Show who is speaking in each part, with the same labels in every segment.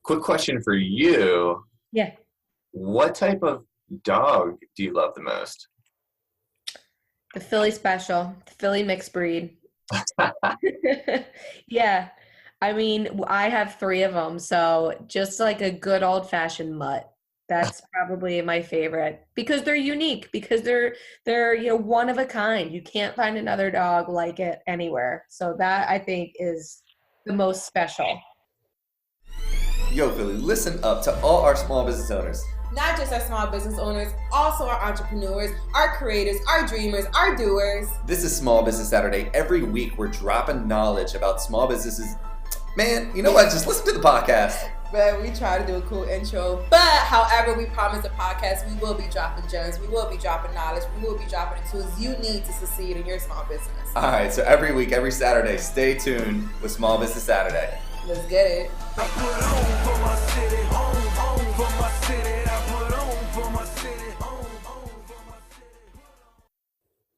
Speaker 1: Quick question for you.
Speaker 2: Yeah.
Speaker 1: What type of dog do you love the most?
Speaker 2: The Philly special, the Philly mixed breed. Yeah. I mean, I have three of them, so just like a good old-fashioned mutt. That's probably my favorite because they're unique, because they're one of a kind. You can't find another dog like it anywhere. So that I think is the most special.
Speaker 3: Yo, Philly, listen up to all our small business owners.
Speaker 4: Not just our small business owners, also our entrepreneurs, our creators, our dreamers, our doers.
Speaker 3: This is Small Business Saturday. Every week we're dropping knowledge about small businesses. Man, you know what? Just listen to the podcast.
Speaker 4: But we try to do a cool intro. But however, we promise the podcast, we will be dropping gems, we will be dropping knowledge, we will be dropping the tools you need to succeed in your small business.
Speaker 3: All right, so every week, every Saturday, stay tuned with Small Business Saturday.
Speaker 4: Let's get it.
Speaker 5: I put on for my city, home for my city. I put on for my city, home for my city.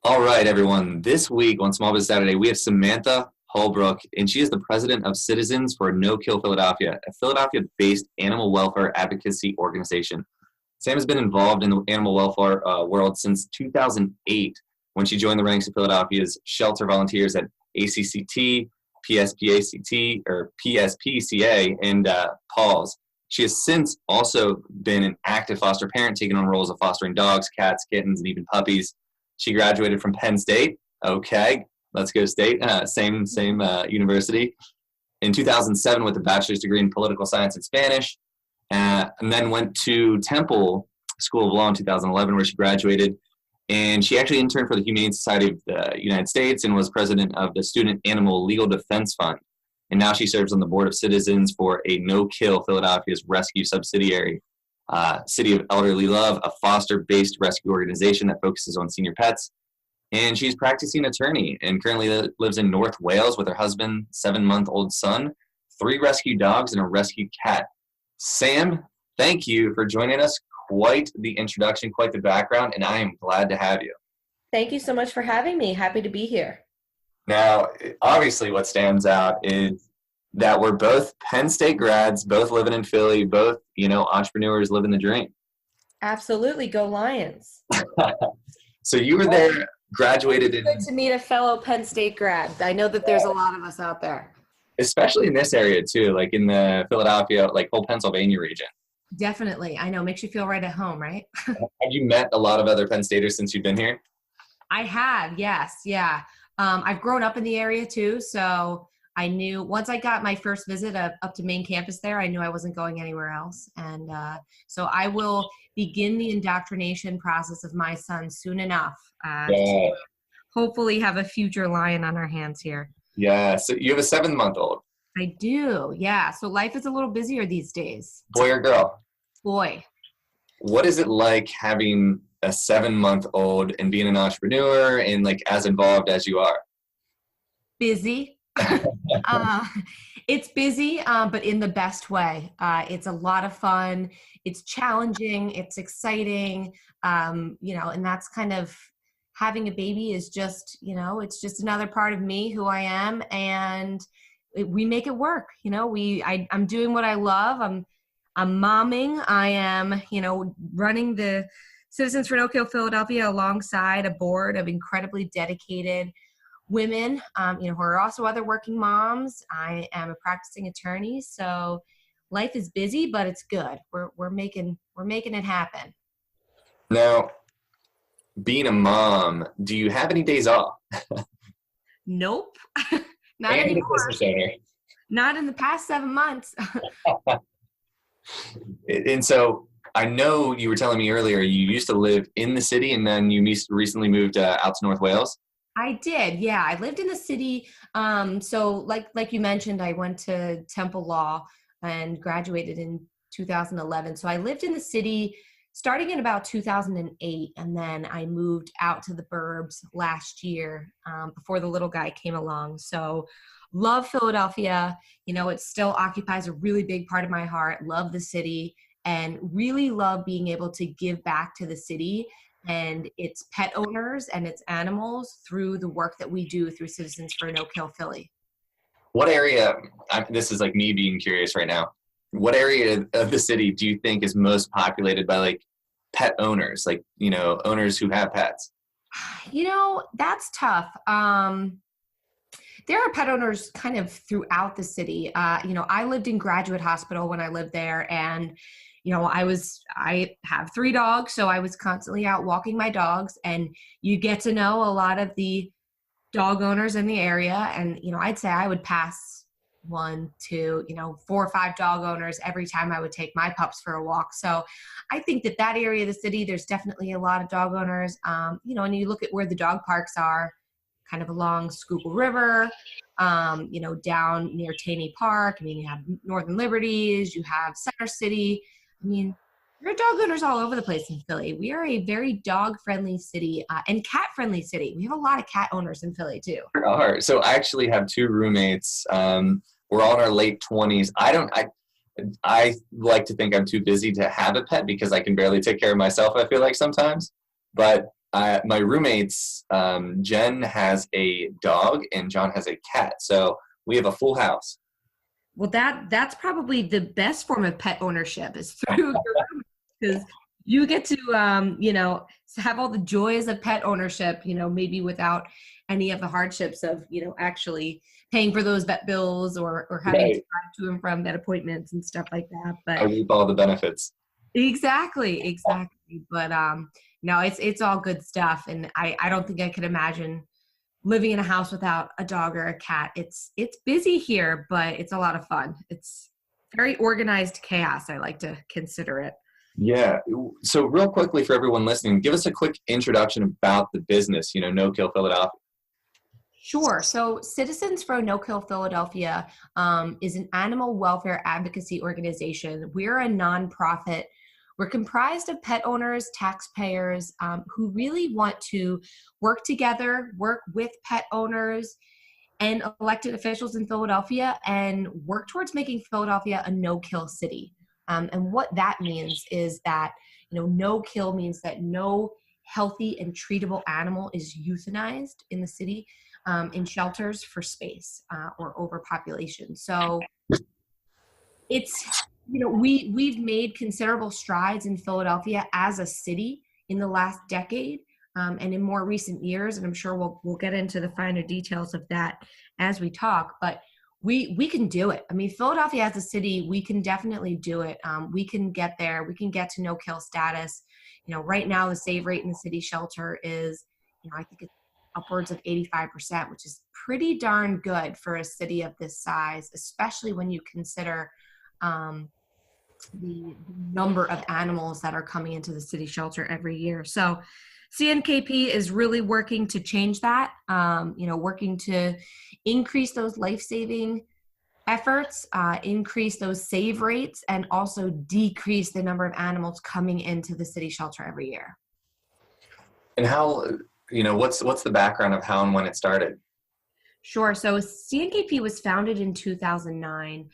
Speaker 1: All right, everyone. This week on Small Business Saturday, we have Samantha Holbrook, and she is the president of Citizens for No Kill Philadelphia, a Philadelphia-based animal welfare advocacy organization. Sam has been involved in the animal welfare world since 2008, when she joined the ranks of Philadelphia's shelter volunteers at ACCT, PSPACT, or PSPCA, and Paws. She has since also been an active foster parent, taking on roles of fostering dogs, cats, kittens, and even puppies. She graduated from Penn State. Okay, let's go State. Same university. In 2007 with a bachelor's degree in political science and Spanish, and then went to Temple School of Law in 2011, where she graduated. And she actually interned for the Humane Society of the United States and was president of the Student Animal Legal Defense Fund. And now she serves on the board of citizens for a No Kill Philadelphia's rescue subsidiary, City of Elderly Love, a foster-based rescue organization that focuses on senior pets. And she's practicing attorney and currently lives in North Wales with her husband, 7-month-old son, 3 rescue dogs, and a rescue cat. Sam, thank you for joining us. Quite the introduction, quite the background, and I am glad to have you.
Speaker 2: Thank you so much for having me. Happy to be here.
Speaker 1: Now, obviously what stands out is that we're both Penn State grads, both living in Philly, both, entrepreneurs living the dream.
Speaker 2: Absolutely. Go Lions.
Speaker 1: So you were there, graduated in...
Speaker 2: Good to meet a fellow Penn State grad. I know that there's a lot of us out there.
Speaker 1: Especially in this area too, like in the Philadelphia, like whole Pennsylvania region.
Speaker 2: Definitely. I know. Makes you feel right at home, right?
Speaker 1: Have you met a lot of other Penn Staters since you've been here?
Speaker 2: I have, yes. Yeah. I've grown up in the area too. So I knew once I got my first visit up to main campus there, I knew I wasn't going anywhere else. And so I will begin the indoctrination process of my son soon enough to hopefully have a future lion on our hands here.
Speaker 1: Yeah. So you have a 7-month-old.
Speaker 2: I do. Yeah. So life is a little busier these days.
Speaker 1: Boy or girl?
Speaker 2: Boy.
Speaker 1: What is it like having a 7-month-old and being an entrepreneur and like as involved as you are?
Speaker 2: Busy. It's busy, but in the best way. It's a lot of fun. It's challenging. It's exciting. And that's kind of having a baby is just, it's just another part of me, who I am. And we make it work. I'm doing what I love. I'm momming. I am, running the Citizens for No Kill Philadelphia alongside a board of incredibly dedicated women, who are also other working moms. I am a practicing attorney, so life is busy, but it's good. We're making it happen.
Speaker 1: Now, being a mom, do you have any days off?
Speaker 2: Nope. Not anymore. Not in the past 7 months.
Speaker 1: And so I know you were telling me earlier you used to live in the city and then you recently moved out to North Wales.
Speaker 2: I did. Yeah. I lived in the city. So like you mentioned, I went to Temple Law and graduated in 2011. So I lived in the city starting in about 2008. And then I moved out to the burbs last year before the little guy came along. So love Philadelphia. It still occupies a really big part of my heart. Love the city and really love being able to give back to the city and its pet owners and its animals through the work that we do through Citizens for No Kill Philly.
Speaker 1: What area, this is like me being curious right now, what area of the city do you think is most populated by like pet owners, like, owners who have pets?
Speaker 2: That's tough. There are pet owners kind of throughout the city. I lived in Graduate Hospital when I lived there, and I have 3 dogs, so I was constantly out walking my dogs, and you get to know a lot of the dog owners in the area. And, I'd say I would pass 1, 2, 4 or 5 dog owners every time I would take my pups for a walk. So I think that area of the city, there's definitely a lot of dog owners. And you look at where the dog parks are, kind of along Schuylkill River, down near Taney Park. I mean, you have Northern Liberties, you have Center City. I mean, there are dog owners all over the place in Philly. We are a very dog-friendly city and cat-friendly city. We have a lot of cat owners in Philly, too.
Speaker 1: All right. So I actually have 2 roommates. We're all in our late 20s. I like to think I'm too busy to have a pet because I can barely take care of myself, I feel like sometimes. But my roommates, Jen has a dog and John has a cat. So we have a full house.
Speaker 2: Well, that's probably the best form of pet ownership is through your roommates, because you get to, have all the joys of pet ownership, maybe without any of the hardships of, actually paying for those vet bills or having to drive to and from vet appointments and stuff like that. But
Speaker 1: I reap all the benefits.
Speaker 2: Exactly. But no, it's all good stuff. And I don't think I could imagine living in a house without a dog or a cat. It's busy here, but it's a lot of fun. It's very organized chaos, I like to consider it.
Speaker 1: Yeah. So real quickly for everyone listening, give us a quick introduction about the business, No Kill Philadelphia.
Speaker 2: Sure. So Citizens for No Kill Philadelphia is an animal welfare advocacy organization. We're a nonprofit. We're comprised of pet owners, taxpayers who really want to work together, work with pet owners and elected officials in Philadelphia, and work towards making Philadelphia a no-kill city. And what that means is that, no kill means that no healthy and treatable animal is euthanized in the city in shelters for space or overpopulation. So it's, we've made considerable strides in Philadelphia as a city in the last decade and in more recent years. And I'm sure we'll get into the finer details of that as we talk, but we can do it. I mean, Philadelphia as a city, we can definitely do it. We can get there. We can get to no kill status. Right now the save rate in the city shelter is, I think it's upwards of 85%, which is pretty darn good for a city of this size, especially when you consider the number of animals that are coming into the city shelter every year. So CNKP is really working to change that, working to increase those life-saving efforts, increase those save rates, and also decrease the number of animals coming into the city shelter every year.
Speaker 1: And how, what's the background of how and when it started?
Speaker 2: Sure. So CNKP was founded in 2009.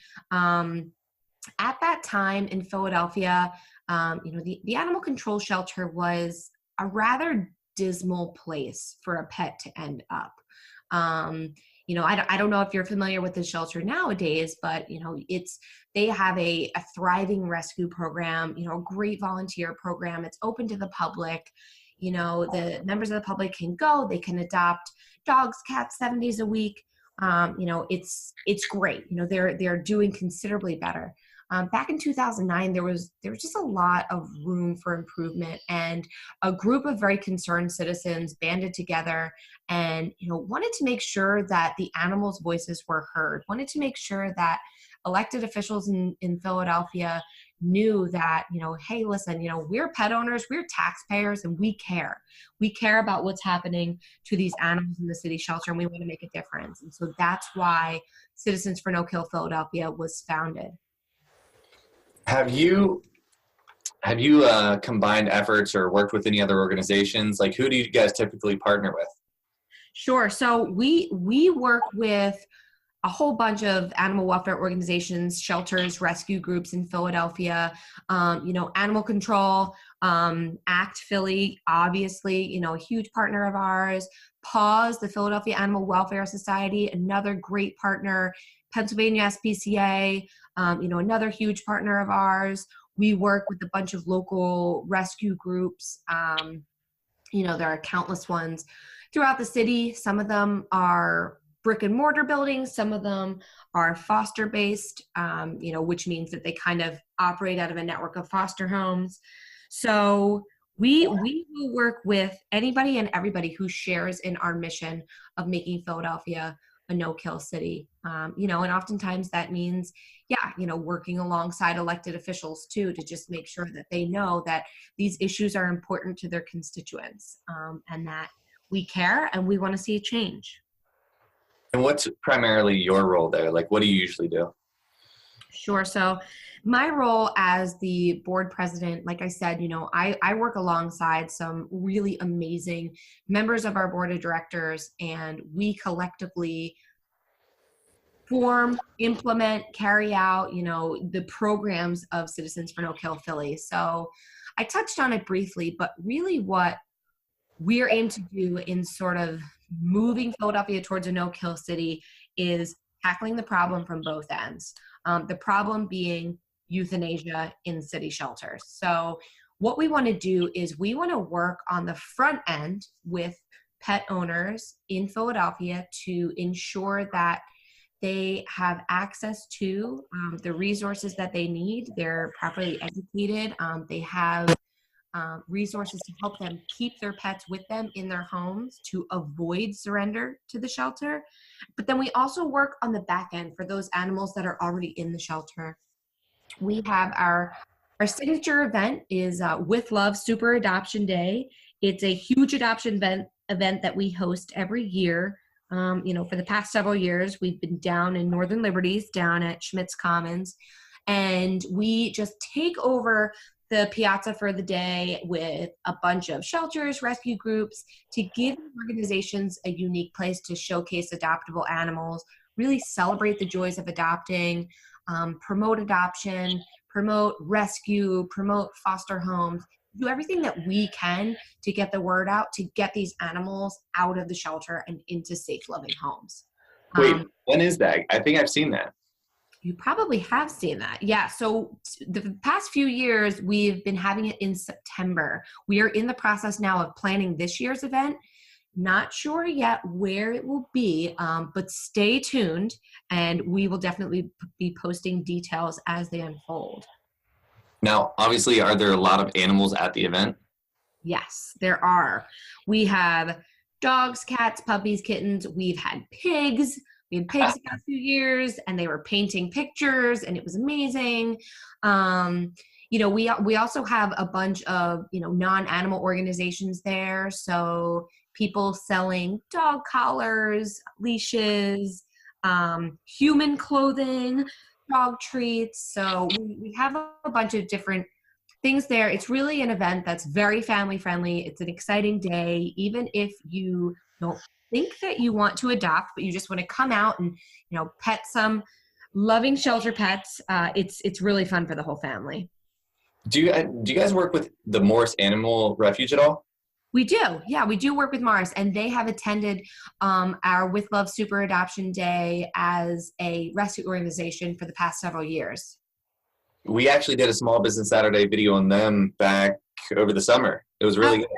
Speaker 2: At that time in Philadelphia, the animal control shelter was a rather dismal place for a pet to end up. I don't know if you're familiar with the shelter nowadays, but they have a thriving rescue program, a great volunteer program. It's open to the public. The members of the public can go, they can adopt dogs, cats 7 days a week. It's great. They're doing considerably better. Back in 2009, there was just a lot of room for improvement, and a group of very concerned citizens banded together and, wanted to make sure that the animals' voices were heard, wanted to make sure that elected officials in Philadelphia knew that, hey, listen, we're pet owners, we're taxpayers, and we care. We care about what's happening to these animals in the city shelter, and we want to make a difference. And so that's why Citizens for No Kill Philadelphia was founded.
Speaker 1: Have you combined efforts or worked with any other organizations? Like, who do you guys typically partner with?
Speaker 2: Sure. So we work with a whole bunch of animal welfare organizations, shelters, rescue groups in Philadelphia, Animal Control, ACT Philly, obviously, a huge partner of ours. PAWS, the Philadelphia Animal Welfare Society, another great partner. Pennsylvania SPCA, another huge partner of ours. We work with a bunch of local rescue groups. There are countless ones throughout the city. Some of them are brick and mortar buildings. Some of them are foster based, which means that they kind of operate out of a network of foster homes. So we will work with anybody and everybody who shares in our mission of making Philadelphia a no-kill city. And oftentimes that means, working alongside elected officials too, to just make sure that they know that these issues are important to their constituents, and that we care and we want to see a change.
Speaker 1: And what's primarily your role there? Like, what do you usually do?
Speaker 2: Sure. So my role as the board president, like I said, I work alongside some really amazing members of our board of directors, and we collectively form, implement, carry out, the programs of Citizens for No Kill Philly. So I touched on it briefly, but really what we're aimed to do in sort of moving Philadelphia towards a no-kill city is tackling the problem from both ends. The problem being euthanasia in city shelters. So what we want to do is we want to work on the front end with pet owners in Philadelphia to ensure that they have access to the resources that they need. They're properly educated. They have resources to help them keep their pets with them in their homes to avoid surrender to the shelter. But then we also work on the back end for those animals that are already in the shelter. We have our signature event is With Love Super Adoption Day. It's a huge adoption event that we host every year. For the past several years, we've been down in Northern Liberties, down at Schmitz Commons, and we just take over the piazza for the day with a bunch of shelters, rescue groups, to give organizations a unique place to showcase adoptable animals, really celebrate the joys of adopting, promote adoption, promote rescue, promote foster homes, do everything that we can to get the word out, to get these animals out of the shelter and into safe, loving homes.
Speaker 1: Wait, when is that? I think I've seen that.
Speaker 2: You probably have seen that. Yeah. So the past few years, we've been having it in September. We are in the process now of planning this year's event. Not sure yet where it will be, but stay tuned, and we will definitely be posting details as they unfold.
Speaker 1: Now, obviously, are there a lot of animals at the event?
Speaker 2: Yes, there are. We have dogs, cats, puppies, kittens. We've had pigs. We had pigs the past few years, and they were painting pictures, and it was amazing. We also have a bunch of, non-animal organizations there. So people selling dog collars, leashes, human clothing, dog treats. So we have a bunch of different things there. It's really an event that's very family friendly. It's an exciting day, even if you don't think that you want to adopt, but you just want to come out and, pet some loving shelter pets. It's really fun for the whole family.
Speaker 1: Do you guys work with the Morris Animal Refuge at all?
Speaker 2: We do. Yeah, we do work with Morris, and they have attended our With Love Super Adoption Day as a rescue organization for the past several years.
Speaker 1: We actually did a Small Business Saturday video on them back over the summer. It was really good.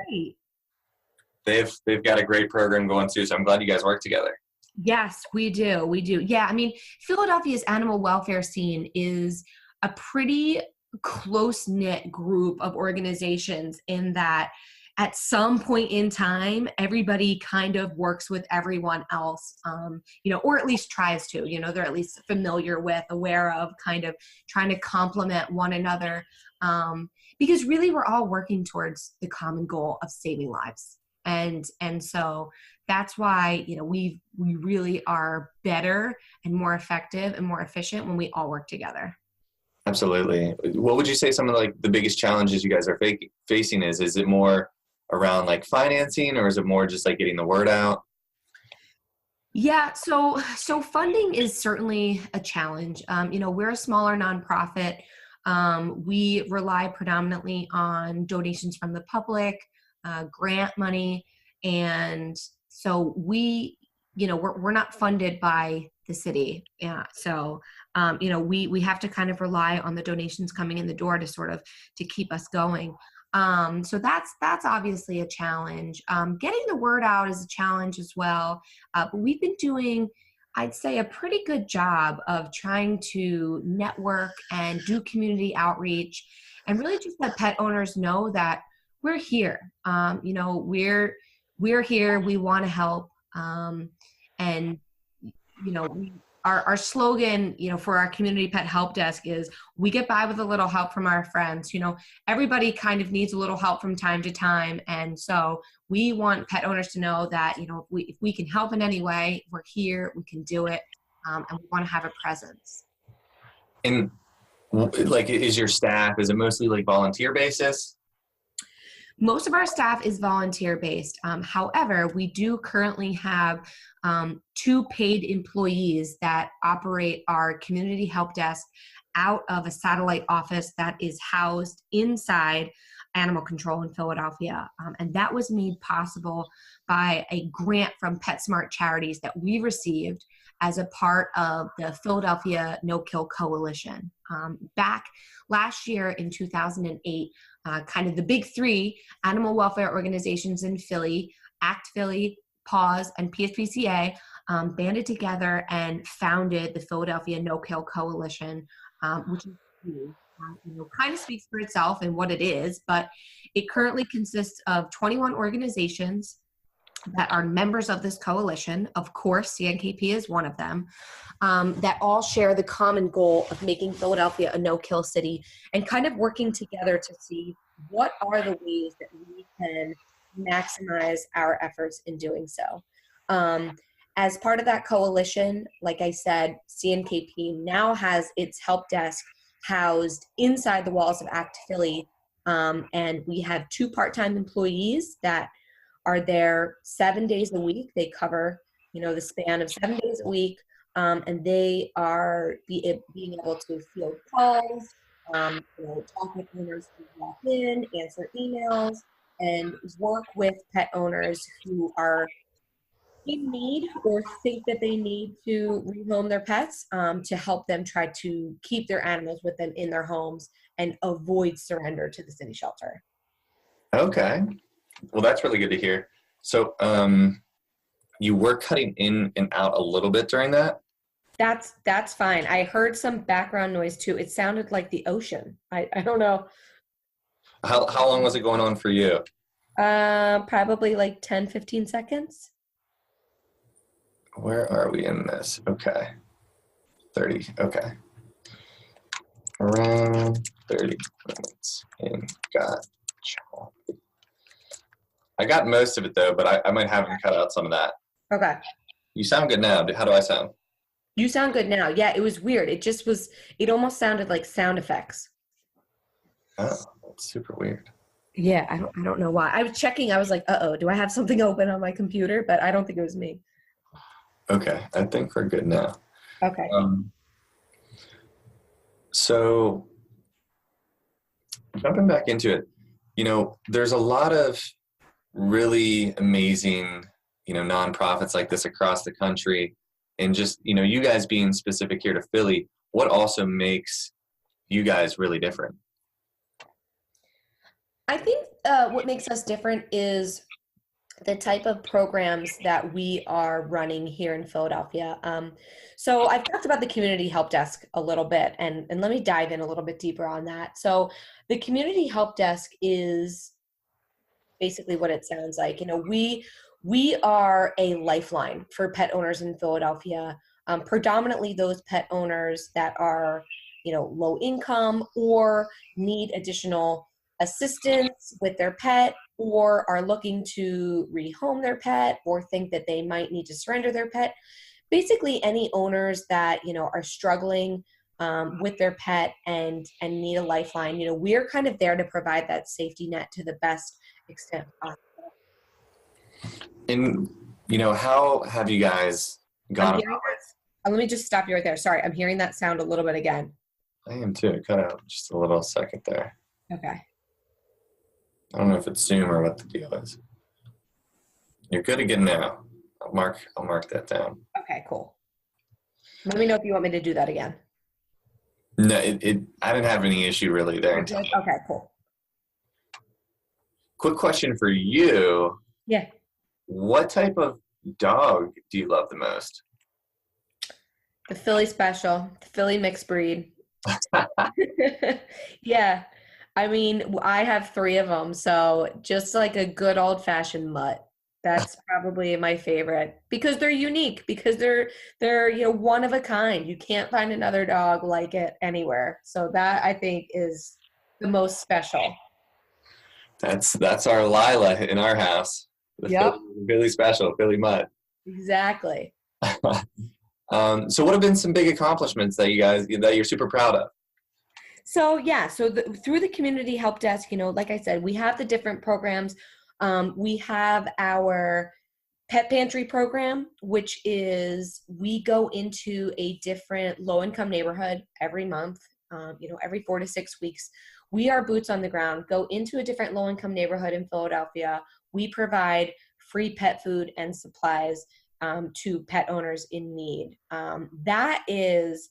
Speaker 2: Great.
Speaker 1: They've got a great program going too, so I'm glad you guys work together.
Speaker 2: Yes, we do. We do. Yeah, I mean, Philadelphia's animal welfare scene is a pretty close-knit group of organizations in that at some point in time, everybody kind of works with everyone else, or at least tries to, they're at least familiar with, aware of, kind of trying to complement one another. Because really we're all working towards the common goal of saving lives. And so that's why, we really are better and more effective and more efficient when we all work together.
Speaker 1: Absolutely. What would you say some of the biggest challenges you guys are facing is? Is it more around financing, or is it more just getting the word out?
Speaker 2: Yeah, so funding is certainly a challenge. We're a smaller nonprofit. We rely predominantly on donations from the public, grant money, and so we're not funded by the city. Yeah, so we have to kind of rely on the donations coming in the door to keep us going. So that's obviously a challenge. Getting the word out is a challenge as well. But we've been doing, I'd say, a pretty good job of trying to network and do community outreach and really just let pet owners know that we're here. We're here. We want to help. Our slogan, for our community pet help desk is we get by with a little help from our friends. Everybody kind of needs a little help from time to time. And so we want pet owners to know that, if we can help in any way, we're here, we can do it. And we want to have a presence.
Speaker 1: And is your staff, is it mostly like volunteer basis?
Speaker 2: Most of our staff is volunteer based. However, we do currently have 2 paid employees that operate our community help desk out of a satellite office that is housed inside animal control in Philadelphia. And that was made possible by a grant from PetSmart Charities that we received as a part of the Philadelphia No Kill Coalition. Back last year in 2008, kind of the big 3 animal welfare organizations in Philly, ACT Philly, PAWS, and PSPCA, banded together and founded the Philadelphia No Kill Coalition, which is kind of speaks for itself and what it is, but it currently consists of 21 organizations that are members of this coalition. Of course, CNKP is one of them, that all share the common goal of making Philadelphia a no-kill city and kind of working together to see what are the ways that we can maximize our efforts in doing so. As part of that coalition, like I said, CNKP now has its help desk housed inside the walls of ACT Philly, and we have 2 part-time employees that are there 7 days a week. They cover, the span of 7 days a week, and they are being able to field calls, talk with owners who walk in, answer emails, and work with pet owners who are in need or think that they need to rehome their pets, to help them try to keep their animals with them in their homes and avoid surrender to the city shelter.
Speaker 1: Okay. Well, that's really good to hear. So you were cutting in and out a little bit during that?
Speaker 2: That's fine. I heard some background noise too. It sounded like the ocean. I don't know.
Speaker 1: How long was it going on for you?
Speaker 2: Probably like 10, 15 seconds.
Speaker 1: Where are we in this? Okay. 30. Okay. Around 30 minutes in. Gotcha. I got most of it though, but I might have him cut out some of that.
Speaker 2: Okay.
Speaker 1: You sound good now. How do I sound?
Speaker 2: You sound good now. Yeah, it was weird. It almost sounded like sound effects.
Speaker 1: Oh, that's super weird.
Speaker 2: Yeah, I don't know why. I was checking. I was like, uh-oh, do I have something open on my computer? But I don't think it was me.
Speaker 1: Okay, I think we're good now.
Speaker 2: Okay.
Speaker 1: So jumping back into it, there's a lot of really amazing, nonprofits like this across the country. And just, you guys being specific here to Philly, what also makes you guys really different?
Speaker 2: I think what makes us different is the type of programs that we are running here in Philadelphia. So I've talked about the community help desk a little bit, and let me dive in a little bit deeper on that. So the community help desk is basically what it sounds like. We are a lifeline for pet owners in Philadelphia, predominantly those pet owners that are, low income or need additional assistance with their pet, or are looking to rehome their pet, or think that they might need to surrender their pet. Basically any owners that, are struggling with their pet and need a lifeline. We're kind of there to provide that safety net to the best extent possible.
Speaker 1: And, how have you guys gone about it?
Speaker 2: Let me just stop you right there. Sorry, I'm hearing that sound a little bit again.
Speaker 1: I am too. It cut out just a little second there.
Speaker 2: Okay.
Speaker 1: I don't know if it's Zoom or what the deal is. You're good again now. I'll mark that down.
Speaker 2: Okay, cool. Let me know if you want me to do that again.
Speaker 1: No, I didn't have any issue really there.
Speaker 2: You're good? Okay, cool.
Speaker 1: Quick question for you.
Speaker 2: Yeah.
Speaker 1: What type of dog do you love the most?
Speaker 2: The Philly special, the Philly mixed breed. Yeah. I mean, I have 3 of them, so just like a good old-fashioned mutt. That's probably my favorite because they're unique, because they're one of a kind. You can't find another dog like it anywhere. So that I think is the most special.
Speaker 1: That's our Lila in our house. The
Speaker 2: Yep.
Speaker 1: Philly special, Philly mutt.
Speaker 2: Exactly.
Speaker 1: So what have been some big accomplishments that you're super proud of?
Speaker 2: So yeah, so through the community help desk, like I said, we have the different programs. We have our pet pantry program, which is we go into a different low-income neighborhood every month, every 4 to 6 weeks. We are boots on the ground, go into a different low-income neighborhood in Philadelphia. We provide free pet food and supplies to pet owners in need. That is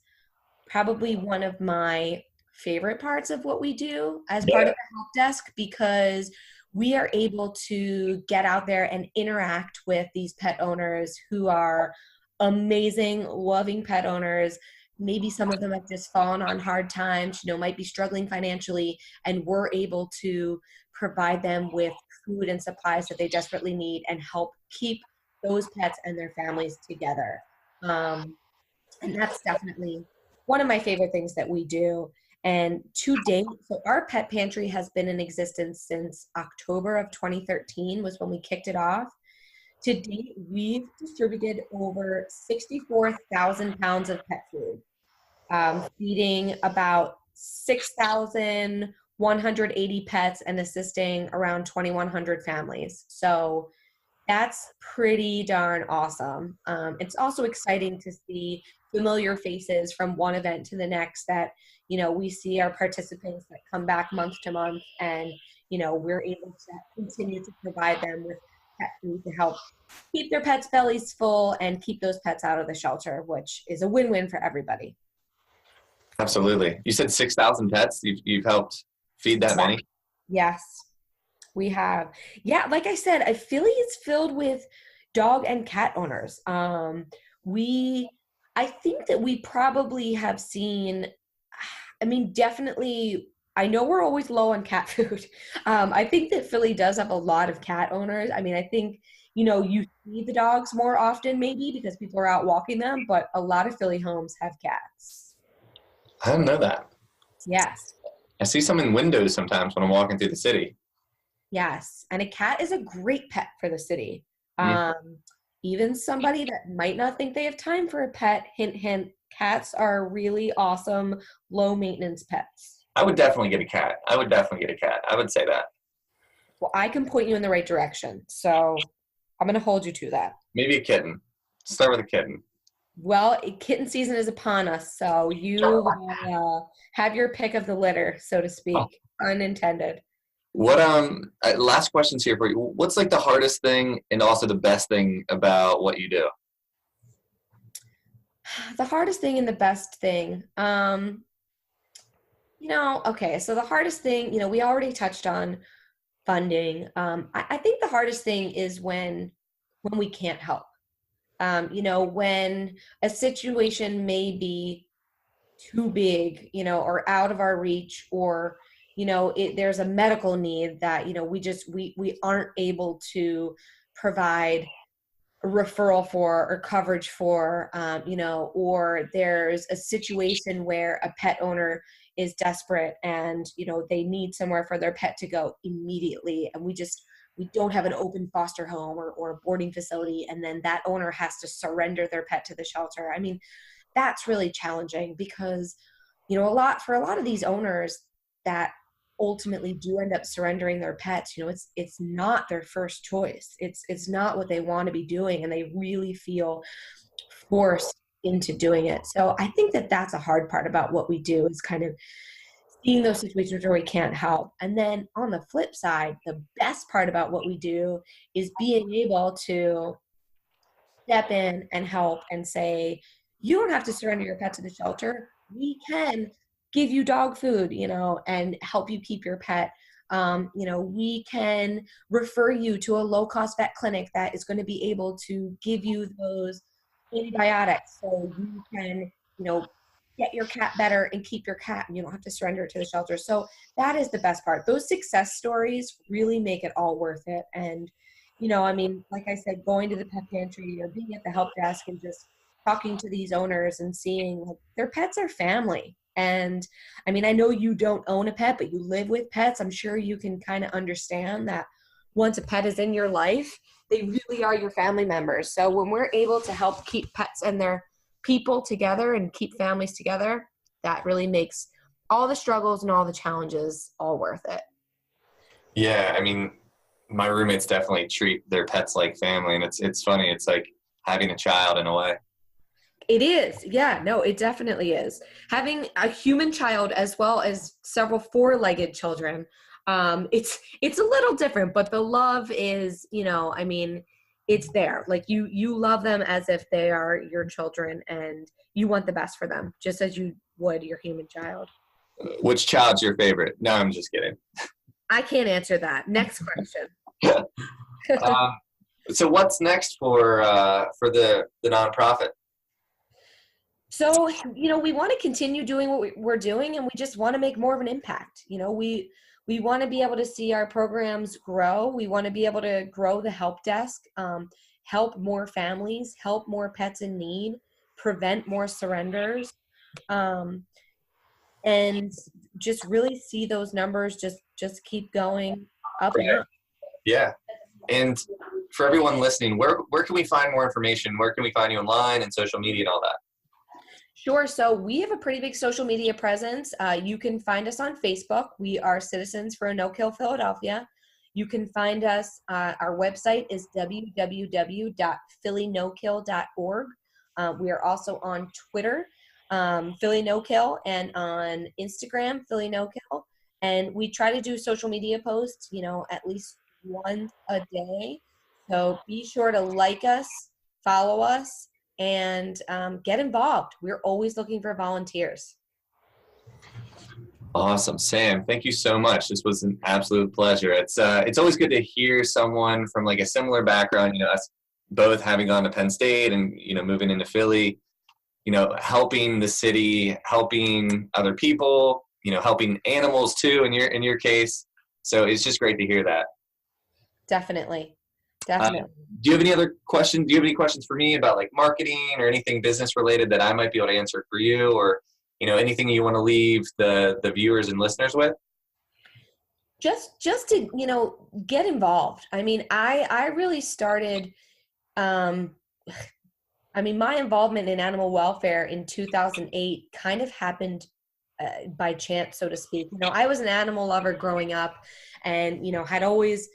Speaker 2: probably one of my favorite parts of what we do as part of the help desk, because we are able to get out there and interact with these pet owners who are amazing, loving pet owners. Maybe some of them have just fallen on hard times, might be struggling financially, and we're able to provide them with food and supplies that they desperately need and help keep those pets and their families together. And that's definitely one of my favorite things that we do. And to date, so our pet pantry has been in existence since October of 2013 was when we kicked it off. To date, we've distributed over 64,000 pounds of pet food, feeding about 6,180 pets and assisting around 2,100 families. So that's pretty darn awesome. It's also exciting to see familiar faces from one event to the next that, we see our participants that come back month to month, and, we're able to continue to provide them with pet food to help keep their pets' bellies full and keep those pets out of the shelter, which is a win-win for everybody.
Speaker 1: Absolutely. You said 6,000 pets. You've helped feed that many?
Speaker 2: Yes, we have. Yeah, like I said, I feel like it's filled with dog and cat owners. I think that we probably have seen, definitely, I know we're always low on cat food. I think that Philly does have a lot of cat owners. I think, you see the dogs more often maybe because people are out walking them, but a lot of Philly homes have cats.
Speaker 1: I didn't know that.
Speaker 2: Yes.
Speaker 1: I see some in windows sometimes when I'm walking through the city.
Speaker 2: Yes. And a cat is a great pet for the city.
Speaker 1: Mm.
Speaker 2: Even somebody that might not think they have time for a pet, hint, hint, cats are really awesome, low maintenance pets.
Speaker 1: I would definitely get a cat. I would say that.
Speaker 2: Well, I can point you in the right direction. So I'm going to hold you to that.
Speaker 1: Maybe a kitten. Start with a kitten.
Speaker 2: Well, kitten season is upon us. So you have your pick of the litter, so to speak, unintended.
Speaker 1: What last questions here for you. What's like the hardest thing and also the best thing about what you do?
Speaker 2: The hardest thing and the best thing. Okay, so the hardest thing, we already touched on funding. I think the hardest thing is when we can't help. When a situation may be too big, or out of our reach, or there's a medical need that, we aren't able to provide a referral for or coverage for, or there's a situation where a pet owner is desperate and, they need somewhere for their pet to go immediately. And we don't have an open foster home or a boarding facility. And then that owner has to surrender their pet to the shelter. That's really challenging because, for a lot of these owners that ultimately do end up surrendering their pets, it's not their first choice. It's not what they want to be doing, and they really feel forced into doing it. So I think that that's a hard part about what we do, is kind of seeing those situations where we can't help. And then on the flip side, the best part about what we do is being able to step in and help and say, you don't have to surrender your pet to the shelter. We can give you dog food, and help you keep your pet. We can refer you to a low-cost vet clinic that is going to be able to give you those antibiotics so you can, get your cat better and keep your cat, and you don't have to surrender it to the shelter. So that is the best part. Those success stories really make it all worth it. And, like I said, going to the pet pantry or being at the help desk and just talking to these owners and seeing like their pets are family. And I know you don't own a pet, but you live with pets. I'm sure you can kind of understand that once a pet is in your life, they really are your family members. So when we're able to help keep pets and their people together and keep families together, that really makes all the struggles and all the challenges all worth it.
Speaker 1: Yeah, my roommates definitely treat their pets like family, and it's funny. It's like having a child in a way.
Speaker 2: It is. Yeah, no, it definitely is. Having a human child as well as several four-legged children, it's a little different, but the love is, it's there. Like you love them as if they are your children, and you want the best for them, just as you would your human child.
Speaker 1: Which child's your favorite? No, I'm just kidding.
Speaker 2: I can't answer that. Next question.
Speaker 1: So what's next for the nonprofit?
Speaker 2: So, we want to continue doing what we're doing, and we just want to make more of an impact. We want to be able to see our programs grow. We want to be able to grow the help desk, help more families, help more pets in need, prevent more surrenders, and just really see those numbers just keep going up and up.
Speaker 1: Yeah. And for everyone listening, where can we find more information? Where can we find you online and social media and all that?
Speaker 2: Sure. So we have a pretty big social media presence. You can find us on Facebook. We are Citizens for a No-Kill Philadelphia. You can find us, our website is www.phillynokill.org. We are also on Twitter, Philly No-Kill, and on Instagram, Philly No-Kill. And we try to do social media posts, at least one a day. So be sure to like us, follow us, and get involved. We're always looking for volunteers.
Speaker 1: Awesome. Sam, thank you so much. This was an absolute pleasure. It's always good to hear someone from like a similar background, us both having gone to Penn State and, moving into Philly, helping the city, helping other people, helping animals too, in your case. So it's just great to hear that.
Speaker 2: Definitely.
Speaker 1: Do you have any other questions? Do you have any questions for me about like marketing or anything business related that I might be able to answer for you, or, anything you want to leave the viewers and listeners with?
Speaker 2: Just to, get involved. I really started, my involvement in animal welfare in 2008 kind of happened by chance, so to speak. I was an animal lover growing up, and, had always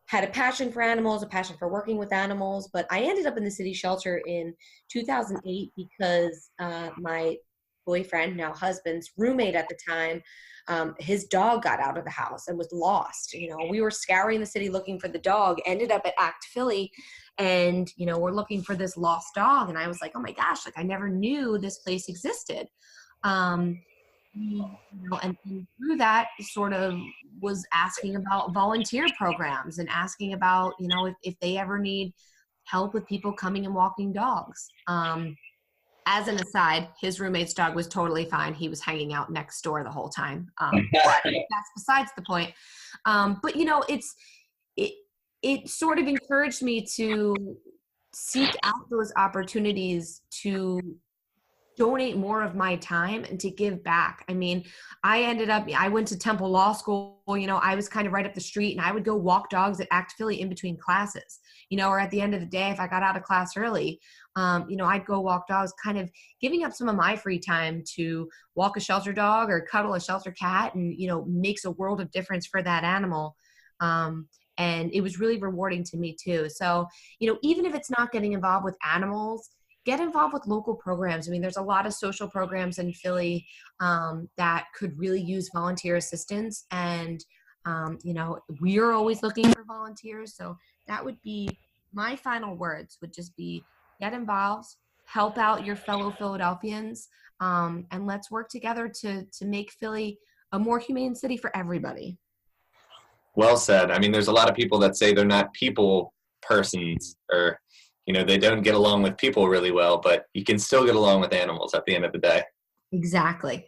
Speaker 2: had a passion for animals, a passion for working with animals, but I ended up in the city shelter in 2008 because my boyfriend, now husband's roommate at the time, his dog got out of the house and was lost. We were scouring the city looking for the dog, ended up at ACT Philly, and, we're looking for this lost dog. And I was like, oh my gosh, I never knew this place existed. And through that sort of was asking about volunteer programs and asking about, if they ever need help with people coming and walking dogs. As an aside, his roommate's dog was totally fine. He was hanging out next door the whole time. But that's besides the point. But it sort of encouraged me to seek out those opportunities to donate more of my time and to give back. I went to Temple Law School, I was kind of right up the street, and I would go walk dogs at ACT Philly in between classes, or at the end of the day, if I got out of class early, I'd go walk dogs, kind of giving up some of my free time to walk a shelter dog or cuddle a shelter cat, and, makes a world of difference for that animal. And it was really rewarding to me too. So, even if it's not getting involved with animals, get involved with local programs. There's a lot of social programs in Philly that could really use volunteer assistance. And, we're always looking for volunteers. So that would be my final words, would just be get involved, help out your fellow Philadelphians, and let's work together to make Philly a more humane city for everybody.
Speaker 1: Well said. I mean, there's a lot of people that say they're not people persons, or, they don't get along with people really well, but you can still get along with animals at the end of the day.
Speaker 2: Exactly.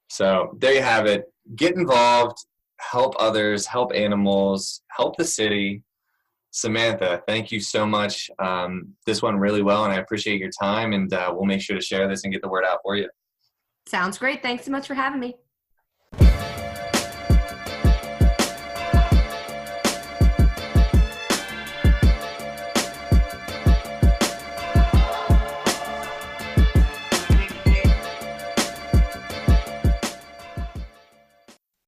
Speaker 1: So there you have it. Get involved, help others, help animals, help the city. Samantha, thank you so much. This went really well, and I appreciate your time, and we'll make sure to share this and get the word out for you.
Speaker 2: Sounds great. Thanks so much for having me.